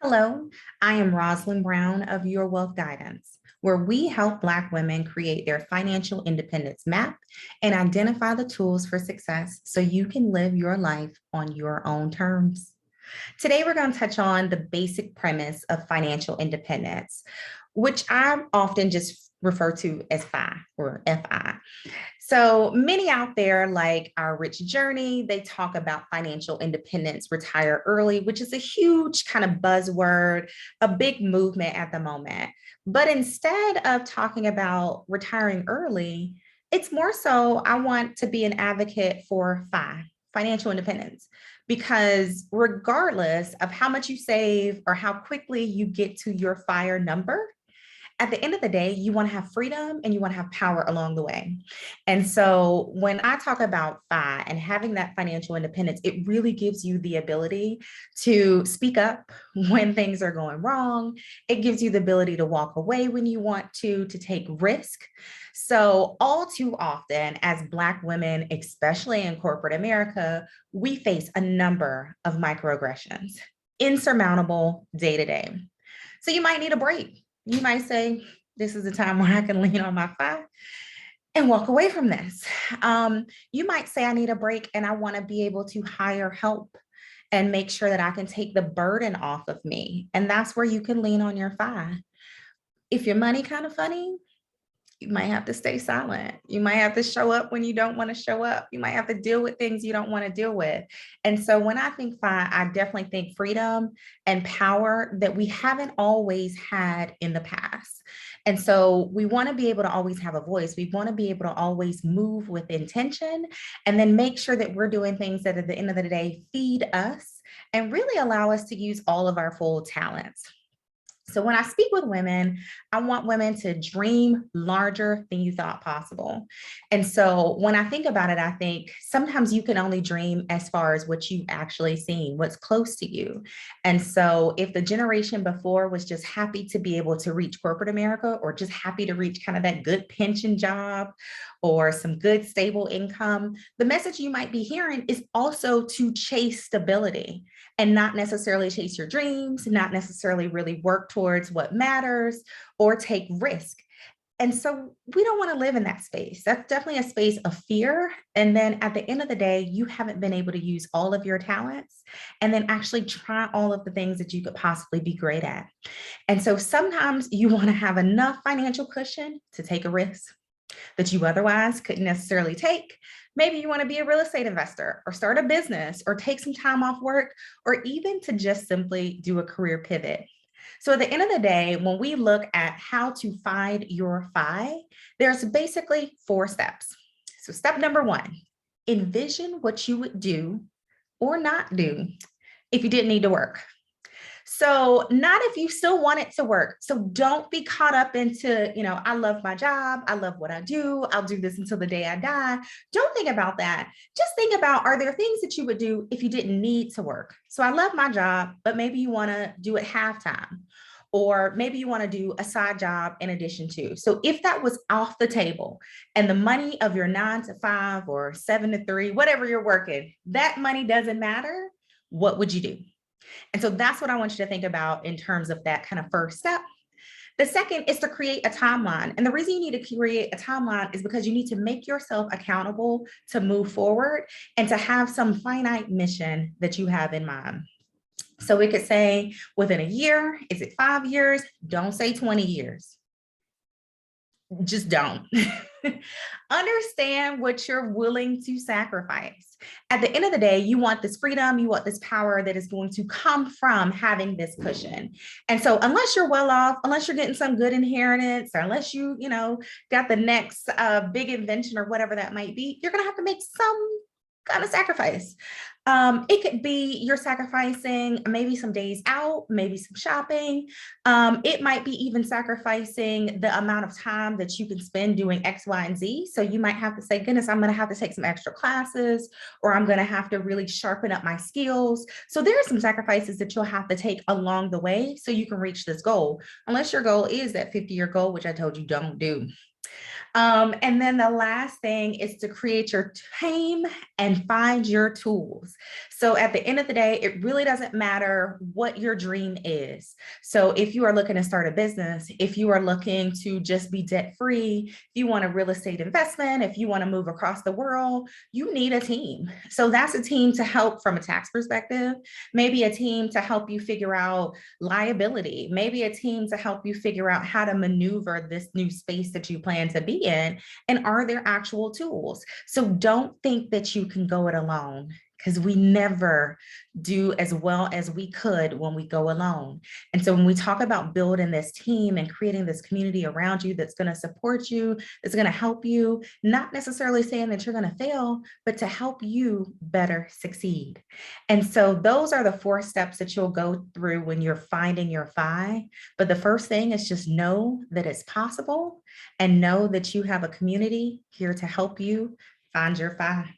Hello, I am Rosalind Brown of Your Wealth Guidance, where we help Black women create their financial independence map and identify the tools for success so you can live your life on your own terms. Today, we're going to touch on the basic premise of financial independence, which I often just refer to as FI or FI. So many out there, like Our Rich Journey, they talk about financial independence, retire early, which is a huge kind of buzzword, a big movement at the moment. But instead of talking about retiring early, it's more so I want to be an advocate for financial independence, because regardless of how much you save or how quickly you get to your FIRE number, at the end of the day, you want to have freedom and you want to have power along the way. And so when I talk about FI and having that financial independence, it really gives you the ability to speak up when things are going wrong. It gives you the ability to walk away when you want to take risk. So all too often as Black women, especially in corporate America, we face a number of microaggressions, insurmountable day to day. So you might need a break. You might say, this is the time where I can lean on my FI and walk away from this. You might say, I need a break and I want to be able to hire help and make sure that I can take the burden off of me. And that's where you can lean on your FI. If your money kind of funny, you might have to stay silent. You might have to show up when you don't want to show up. You might have to deal with things you don't want to deal with. And so when I think FI, I definitely think freedom and power that we haven't always had in the past. And so we want to be able to always have a voice. We want to be able to always move with intention and then make sure that we're doing things that at the end of the day feed us and really allow us to use all of our full talents. So when I speak with women, I want women to dream larger than you thought possible. And so when I think about it, I think sometimes you can only dream as far as what you've actually seen, what's close to you. And so if the generation before was just happy to be able to reach corporate America or just happy to reach kind of that good pension job or some good stable income, the message you might be hearing is also to chase stability and not necessarily chase your dreams, not necessarily really work towards what matters or take risk. And so we don't want to live in that space. That's definitely a space of fear. And then at the end of the day, you haven't been able to use all of your talents and then actually try all of the things that you could possibly be great at. And so sometimes you want to have enough financial cushion to take a risk that you otherwise couldn't necessarily take. Maybe you want to be a real estate investor or start a business or take some time off work or even to just simply do a career pivot. So at the end of the day, when we look at how to find your FI, there's basically 4 steps. So step number 1, envision what you would do or not do if you didn't need to work. So not if you still want it to work. So don't be caught up into, I love my job. I love what I do. I'll do this until the day I die. Don't think about that. Just think about, are there things that you would do if you didn't need to work? So I love my job, but maybe you want to do it half-time. Or maybe you want to do a side job in addition to. So if that was off the table and the money of your 9 to 5 or 7 to 3, whatever you're working, that money doesn't matter, what would you do? And so that's what I want you to think about in terms of that kind of first step. The second is to create a timeline. And the reason you need to create a timeline is because you need to make yourself accountable to move forward and to have some finite mission that you have in mind. So we could say within a year, is it 5 years? Don't say 20 years. Just don't. Understand what you're willing to sacrifice. At the end of the day, you want this freedom, you want this power that is going to come from having this cushion. And so unless you're well off, unless you're getting some good inheritance, or unless you got the next big invention or whatever that might be, you're going to have to make some kind of sacrifice. It could be you're sacrificing maybe some days out, maybe some shopping. It might be even sacrificing the amount of time that you can spend doing X, Y, and Z. So you might have to say, goodness, I'm going to have to take some extra classes, or I'm going to have to really sharpen up my skills. So there are some sacrifices that you'll have to take along the way so you can reach this goal, unless your goal is that 50-year goal, which I told you don't do. And then the last thing is to create your team and find your tools. So at the end of the day, it really doesn't matter what your dream is. So if you are looking to start a business, if you are looking to just be debt free, if you want a real estate investment, if you want to move across the world, you need a team. So that's a team to help from a tax perspective, maybe a team to help you figure out liability, maybe a team to help you figure out how to maneuver this new space that you plan to be in. And are there actual tools? So don't think that you can go it alone, because we never do as well as we could when we go alone. And so when we talk about building this team and creating this community around you that's going to support you, that's going to help you, not necessarily saying that you're going to fail, but to help you better succeed. And so those are the 4 steps that you'll go through when you're finding your FI. But the first thing is just know that it's possible and know that you have a community here to help you find your FI.